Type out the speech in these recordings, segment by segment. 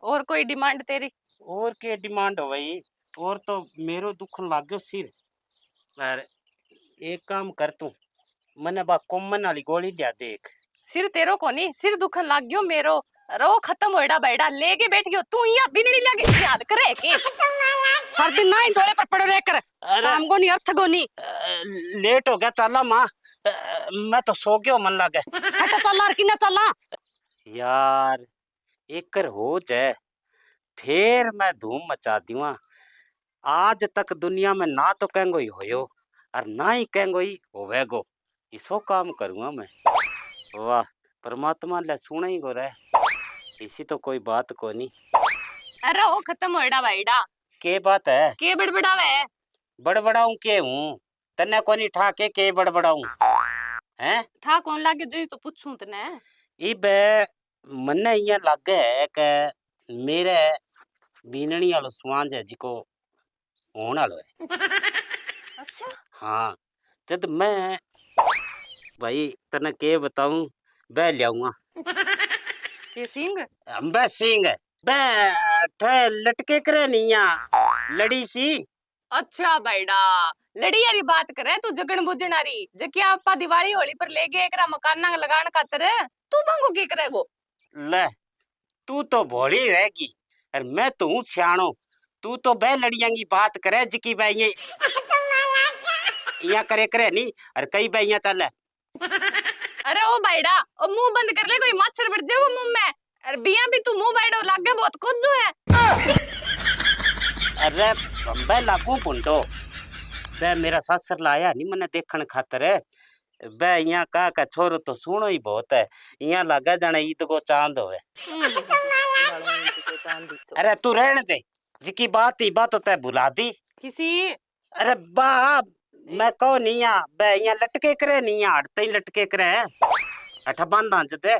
और कोई डिमांड तेरी? और के डिमांड हो भाई? और तो मेरो दुखन लाग गयो सिर। पर एक काम कर तू, मने बा कॉमन वाली गोली लिया देख। सिर तेरो कोनी, सिर दुखन लाग गयो मेरो। रो खत्म होएडा बैडा लेके बैठ गयो तू। यहाँ बिनड़ी लगे याद करे के सर दिन ना इन डोले पर पड़ो रह कर। काम को नहीं अर्थ को नहीं। लेट हो गया, चला माँ। मैं तो सो गयो, मन लागे। हट चला कि ना चला यार एक कर हो जाए फिर मैं धूम मचा दूंगा। आज तक दुनिया में ना तो कहेंगो ही होयो और ना ही कहेंगो ही होवेगो। इसो काम करूंगा मैं। वाह परमात्मा ले सुना ही को रहे, इसी तो कोई बात को नहीं। अरे ओ खत्म होएडा बैडा। के बात है? के बड़बड़ावे? बड़बड़ाऊं के हूँ? तन्ने कोनी ठा के बड़बड़ाऊं हैं? ठा कौन लागे जो तो पूछूं तने। इब मन्ने ये लागे है के मेरे बीनणी वालो स्वांज है जिको होने वालो है। अच्छा हाँ जद मैं भाई तने के बताऊं बह लियाऊंगा। के सिंह? बह सिंह बह लटके करे निया लड़ी सी। अच्छा बैडा लड़ी यारी बात करे तू जगन बुझनारी जकिया आपा दिवाली होली पर ले गए एकरा मकान लगान खातर तू बंगो के करेगो। ले तू तो भोली रहेगी और मैं तो हूँ सियाणो। तू तो बह लड़ियां की बात करे जिकी बह ये यहाँ करे नहीं और कई बह यहाँ चल। अरे ओ बैडा ओ मुंह बंद कर ले कोई मच्छर बढ़ जाएगा मुंह में। अरे बिया भी तू मुंह बैठो लागे बहुत खुद जो है। अरे बह लागू पुंडो बह मेरा ससुर लाया नहीं मने देखन खातर। बह यहाँ कहा का छोरो तो सुनो ही बहुत है। यहाँ लगा जाने ईद को चांद होवे। अरे तू रहने दे जिकी बात ही बात होता है भुला दी किसी। अरे बा मैं कहो नहीं बह यहाँ लटके करे नहीं हटते ही लटके करे अठा बांधा जते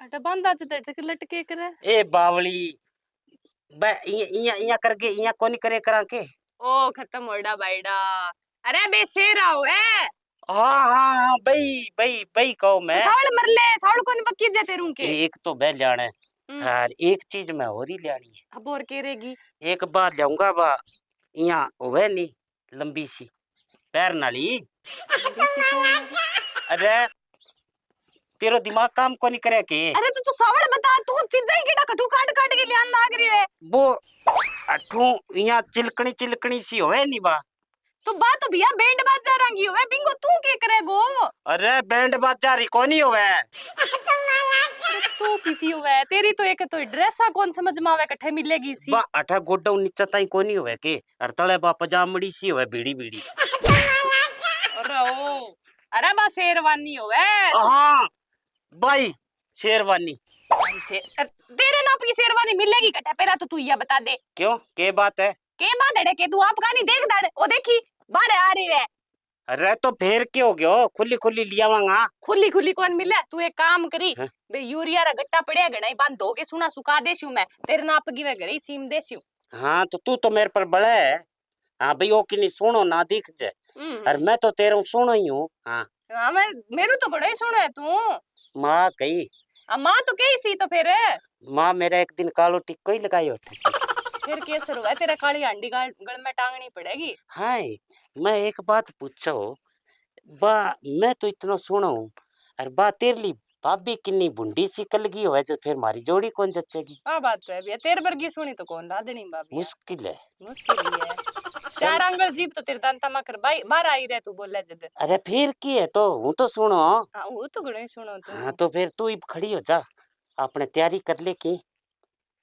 अटा बांधा जते लटके करे। ए बावली बह यहाँ करके यहाँ कोनी करे करा के। ओ खत्म होड़ा बैडा। अरे बे शेर आओ ए। हाँ हाँ हाँ बई बई बई कहो मैं सावल मरले सावल कोनी बक्की जाते रूं के। एक तो बह लियाना है और एक चीज मैं और ही लियानी है। अब और के रहेगी? एक बार लियाऊंगा बा यहाँ होवे नहीं लंबी सी पैर नाली। अरे तेरो दिमाग काम को नहीं करे के। अरे तू सावल बता तू चीजें ही केड़ा कटू काट काट के ध्यान लाग रही है वो अठू यहाँ चिलकनी सी होवे नहीं बा। तो बात तो भैया बैंड बाजा रंगी होवे बिंगो तू के करेगो। अरे बैंड बाजा री कोनी होवे। तू किसी होवे तेरी तो एक तो ड्रेसा कौन समझ में आवे कठे मिलेगी सी। बा अठा गोड्डा नीचे ताई कोनी होवे के और तले बा पजामड़ी सी होवे बीड़ी बीड़ी। अरे ओ अरे बा शेरवानी होवे। हाँ भाई शेरवानी से तेरे नाप की शेरवानी मिलेगी कठे पहला तो तू ये बता दे। क्यों के बात है? के बात है के तू आप का नहीं देख दड़ ओ देखी बाहर आ रही है। अरे तो फेर के हो गयो खुली खुली लियावांगा। खुली खुली कौन मिले तू एक काम करी बे यूरिया रा गट्टा पड़या घणा ही बांध धो के सुना सुखा देसियो मैं तेरे नाप की वे घड़ी सीम देसियो। हाँ तो तू तो मेरे पर बड़ा है। हाँ भाई ओ की नहीं सुनो ना दिख जाए और मैं तो तेरे सुनो ही हूँ। हाँ हाँ मैं मेरू तो घणो ही सुनो है तू। माँ कही माँ तो कही सी तो फिर माँ मेरा एक दिन कालो टिक्को ही लगाई होती फिर कैसे हुआ तेरा काली हांडी गल में टांगनी पड़ेगी। हाय मैं एक बात पूछो बा मैं तो इतना सुना हूँ और बा तेरे लिए भाभी किन्नी बुंडी सी कल गई हो तो फिर मारी जोड़ी कौन जचेगी? हाँ बात तो है भैया तेरे वर्गी सुनी तो कौन दादनी भाभी। मुश्किल है मुश्किल है चार आंगल जीप तो तेरे दांता माकर भाई बाहर आई रहे तू बोले जद। अरे फिर की है तो हूँ तो सुनो। हाँ वो तो घणो ही सुनो तू। हाँ तो फिर तू ही खड़ी हो जा आपने तैयारी कर ले की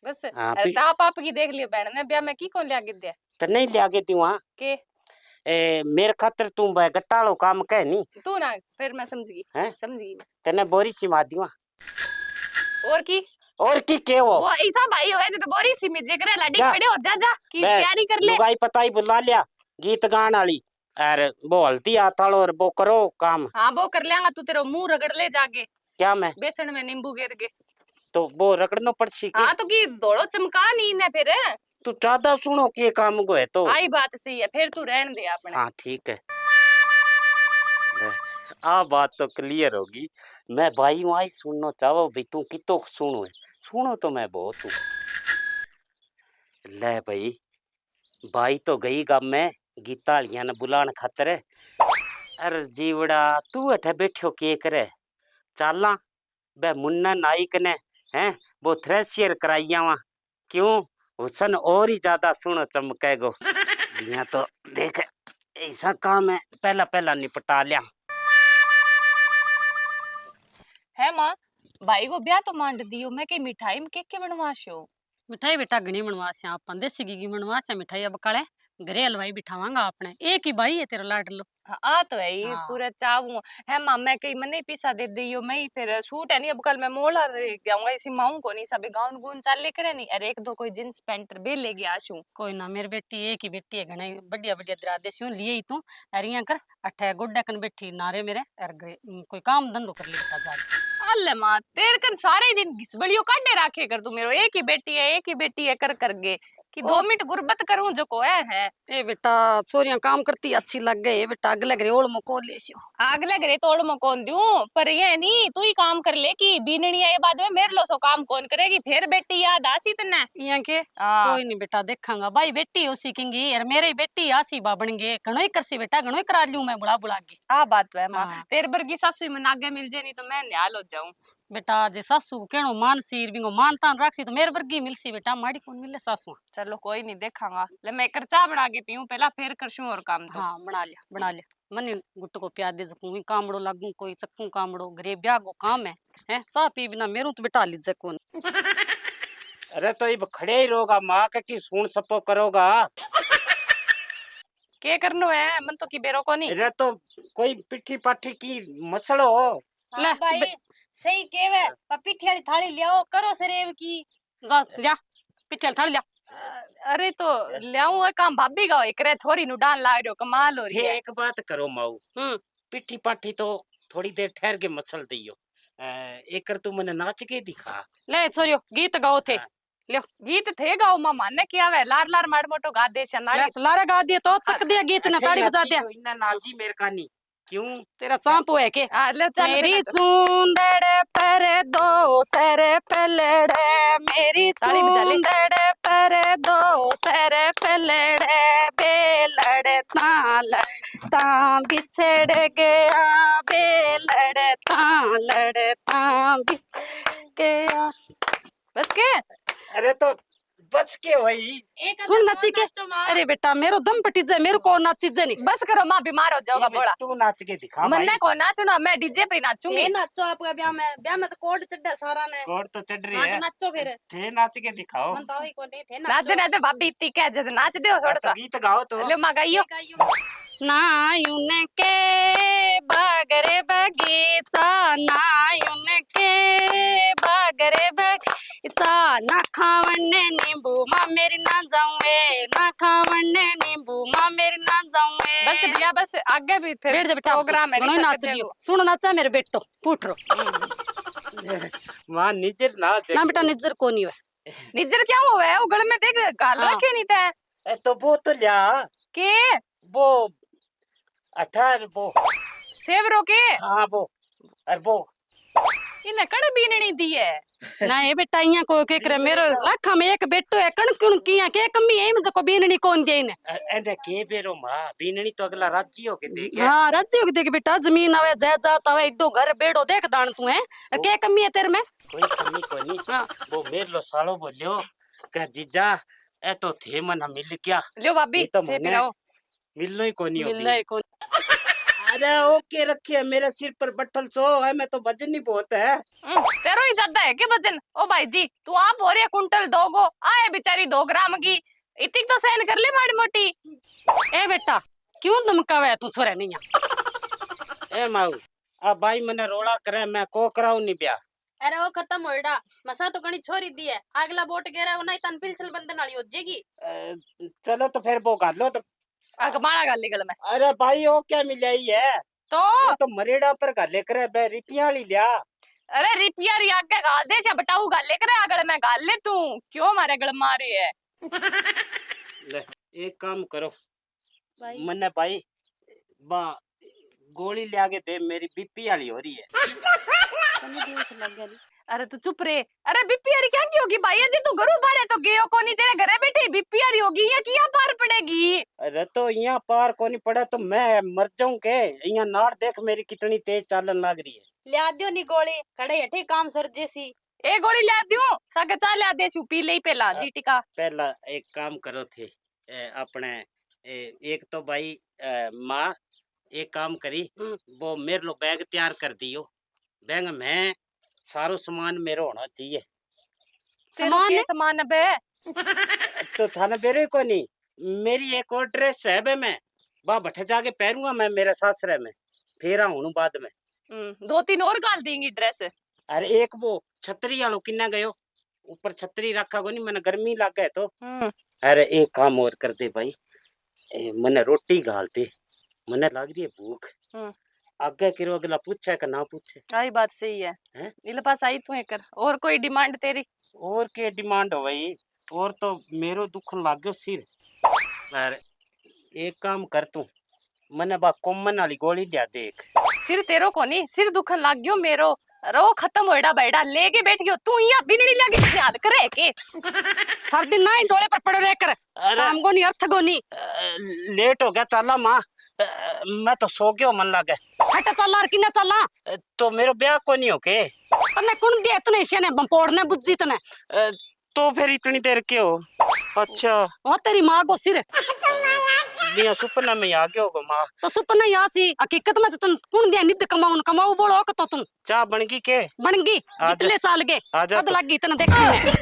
बस। हाँ अरे ताप आप की देख लियो बहन ने ब्याह में की कौन लिया दे तो नहीं लिया के तू वहाँ के मेरे खातर तू गट्टालो काम कह नहीं तू ना फिर मैं समझ गई समझ गई तेने बोरी सी मार दिया और की के वो ऐसा भाई होए जो तो बोरी सी मिजे करे लाडी खड़े हो जा जा की तैयारी कर ले। लुगाई पता ही बुला लिया गीत गान वाली और वो हल्दी आतालो और वो करो काम। हाँ वो कर लेंगा तू तेरा मुंह रगड़ ले जाके। क्या मैं बेसन में नींबू गिर के तो वो रगड़ना पड़सी। हाँ तो की दौड़ो चमका नहीं ने फिर तू ज्यादा सुनो के काम को है तो आई बात सही है फिर तू रहन दे अपने। हाँ ठीक है आ बात तो क्लियर होगी। मैं भाई हूँ, आई सुनना चाहो भाई तू कितो सुनो है। सुनो तो मैं बहुत हूँ। ले भाई, भाई तो गई गाँव में गीता हलिया ने बुलान खातर। अरे जीवड़ा तू अठे बैठो के करे चाला बे मुन्ना नाइक ने हैं वो थ्रेसियर कराइया वहाँ क्यों हुसन और ही ज्यादा सुनो चमकेगो। यहाँ तो देख ऐसा काम है पहला पहला निपटा लिया। है माँ, भाई को ब्याह तो मांड दियो, मैं के मिठाई में के बनवाशो। मिठाई बेटा घनी बनवास्या अपन देसी घी बनवास्या मिठाई अब काले घरे हलवाई बिठावांगा आपने एक ही भाई है तेरा लाडलो। हाँ, आ तो है ये हाँ। पूरा चावू है माँ, मैं कहीं मने पैसा दे दियो, मैं ही फिर सूट है नहीं अब कल मैं मोला रह गया ऐसी माऊ को नहीं सब गाउन गुन चाल ले करे नहीं। अरे एक दो कोई जींस पैंट बे ले गया आशू। कोई ना मेरी बेटी एक ही बेटी है घने बढ़िया बढ़िया दरा देसियों लिए ही तू अरिया कर अठे गोड्डा कन बैठी नारे मेरे कोई काम धंधो कर ले बेटा जाके। अल्ले माँ तेरे कन सारे दिन घिसबड़ियों काटे राखे कर तू मेरो, एक ही बेटी है एक ही बेटी है कर कर गे कि 2 मिनट गुर्बत करूं जो को है। ए बेटा सोरिया काम करती अच्छी लग गई बेटा अगले घरे ओल मको लेसियो। अगले घरे तोड़ मैं कौन दूं, पर ये नहीं तू ही काम कर ले कि बीननी है ये बाद में मेरे लो सो काम कौन करेगी, फिर बेटी याद आसी तने यहाँ के कोई नहीं बेटा देखांगा भाई बेटी हो सीखेंगी यार मेरी बेटी आसी बाबन गे घणो ही करसी बेटा घणो ही करा लूं मैं बुला बुला के। आ बात तो है माँ, हाँ। तेरे बरगी सासू में आगे मिल जाए नहीं तो मैं न्याल हो जाऊं। बेटा जे सासू कहनो मानसी बिंगो मान तान राखसी तो मेरे वर्गी मिलसी बेटा माड़ी कौन मिले सासू। चलो कोई नहीं देखांगा, ले मैं कर चाह बना के पीऊं पहला फिर करशूं और काम तो। हाँ बना लिया मनी गुट्ट को प्याद दे सकूं कामड़ो लागू कोई सकूं कामड़ो घरे ब्याह को काम है चाह पी बिना मेरू तो बेटा लीजे कौन। अरे तो ये खड़े ही रहोगा माँ का की सुन सपो करोगा। के करनो है मन तो की बेरो को नहीं। अरे तो कोई पिट्ठी पाठी की मसलो हो। ले भाई सही केवे पिठी वाली थाली लियाओ करो सरेव की जा लिया पिठी वाली थाली लिया। अरे तो लियाऊं काम भाभी का एकरे छोरी नु डाल ला रयो कमाल हो रही है। एक बात करो माऊ पिट्ठी पाठी तो थोड़ी देर ठहर के मसल दियो। एकर तू मने नाच के दिखा। ले छोरियो गीत गाओ थे लियो गीत थे गाओ मामा ने किया वे लार लार माड़ मोटो गा दे छनाली लारा गा दिए तो चक दिया गीत ने ताड़ी बजा दिया। इन्ना नाची मेरे कानी क्यों तेरा चांपू है के ले चल मेरी चूंदड़ पर दो सर पलड़े मेरी चूंदड़ पर दो सर पलड़े बेलड़ ता बिछड़ गया बेलड़ ता बिछड़ गया। बस के अरे तो बच के वही सुन नाची के अरे बेटा मेरो दम पटी जाए मेरे को नाची जाए नहीं बस करो माँ बीमार हो जाओगा बोला। तू नाच के दिखा भाई। मन्ने को नाचना मैं डीजे पे नाचूंगी। नाचो आपका ब्याह में तो कोड चढ़ा सारा ने कोड तो चढ़ रही हाँ है तो नाचो फिर थे नाच के दिखाओ। मन तो ही को नहीं थे नाच नाच भाभी इतनी क्या जद नाच दो थोड़ा सा गीत गाओ तो। ले माँ गाइयो नायुन के बागरे बगीचा नायुन के बागरे बगीचा ना खावने नींबू माँ मेरी ना जाऊँ ना खावने नींबू माँ मेरी ना जाऊँ। बस भैया बस आगे भी फिर बैठ जा बेटा प्रोग्राम है नहीं नाच लियो सुन नाचा मेरे बेटो पूछ रो माँ निजर नाच ना बेटा निजर को नहीं है निजर क्या हुआ है वो गल में देख गाल हाँ। रखे नहीं थे तो वो तो लिया के वो 18 वो सेवरो के हाँ वो और वो इने कड़ बीननी दी है ना ये बेटा इया को के करे मेरो लाखा में एक बेटो है कण क्यों किया के कमी है मुझे को बीननी कौन दे ने एने के बेरो माँ बीननी तो अगला राज्य हो के देखे। हाँ राज्य हो के देख बेटा जमीन आवे जायदाद आवे इड्डो घर बेड़ो देख दान तू है के कमी है तेरे में कोई कमी को नहीं। हाँ। वो मेरे लो सालो बोलियो कह जीजा ए तो थे मना मिल क्या लियो भाभी तो थे पिराओ मिलनो ही को नहीं मिल रहा कौन। अरे ओके रखिए मेरे सिर पर बट्टल सो है मैं तो वजन ही बहुत है। तेरो ही ज्यादा है के वजन ओ भाई जी तू आप हो रही कुंटल दोगो आए बेचारी 2 ग्राम की इतनी तो सहन कर ले माड़ी मोटी। ए बेटा क्यों धमकावे तू छोरे नहीं ए माऊ आ भाई मने रोड़ा करे मैं को कराऊ नहीं ब्याह। अरे वो खत्म होएड़ा मसा तो कणी छोरी दी है अगला बोट गेरा नहीं तन पिलचल बंदन वाली हो जाएगी। चलो तो फिर वो कर लो तो माड़ा गाली गल में। अरे भाई वो क्या मिलाई है तो मरेड़ा पर कर लेकर बे रिपिया ली लिया। अरे रिपिया री आगे गाल दे छ बटाऊ गाल लेकर आगल में गाल ले तू क्यों मारे गल मारी है। ले एक काम करो भाई मने भाई बा गोली लिया के दे, मेरी बीपी वाली हो रही है। अरे तू चुप रे। अरे बीपी यारी क्या की होगी भाई? जी तू घरों बाहर है तो गयो कोनी, तेरे घरे बैठी बीपी यारी होगी या किया पार पड़ेगी? अरे तो यहाँ पार को नहीं पड़ा तो मैं मर जाऊं के? यहाँ नाड़ देख मेरी कितनी तेज चालन लग रही है। लिया दियो नी गोली, खड़े हटे काम सर जैसी। ए गोली ला दूं सागे चा ला दे, पी ले पहला जी टिका। पहला एक काम करो थे, अपने एक तो भाई माँ एक काम करी, वो मेरे लो बैग तैयार कर दियो। बैग में सारो सामान मेरे होना चाहिए। सामान के सामान बे तो थाने बेरे को नहीं, मेरी एक और ड्रेस है बे, मैं बा बैठे जाके पहनूंगा मैं मेरे सासरे में, फिर आऊं बाद में। 2-3 और गाल देंगी ड्रेस। अरे एक वो छतरी वालो किन्ना गयो, ऊपर छतरी रखा को नहीं, मैंने गर्मी लग गए तो। अरे एक काम और कर दे भाई, मने रोटी गाल दे, मने लग रही है भूख। आगे करो, अगला पूछे का ना पूछे। आई बात सही है, इले पास आई तू कर। और कोई डिमांड तेरी? और के डिमांड हो भाई? और तो मेरो दुख लाग्यो सिर। अरे एक काम कर तू, मने बा कॉमन वाली गोली लिया देख। सिर तेरो कोनी, सिर दुखन लाग गयो मेरो। रो खत्म होएड़ा बैड़ा लेके बैठ गयो तू, यहाँ बिनड़ी लगे याद करे के सर दिन ना डोले पर पड़ो रह कर। काम को नहीं अर्थ को नहीं। लेट हो गया, चला माँ, मैं तो सो गयो मन लागे। हट चला और किना चला? तो मेरो ब्याह को नहीं हो के? तने कौन दिया इतने सियाने बंपोड़ने बुज्जी तने? तो फिर इतनी देर क्यों? अच्छा ओ तेरी माँ को सिर बिया सुपना में आ गयो गो माँ। तो सुपना यहाँ सी हकीकत में तो तुम कौन दिया निद कमाऊन कमाऊ बोलो तो तुम। चाह बन गई के? बन गई, इतने साल के आजा कद लग गई इतना देखने में।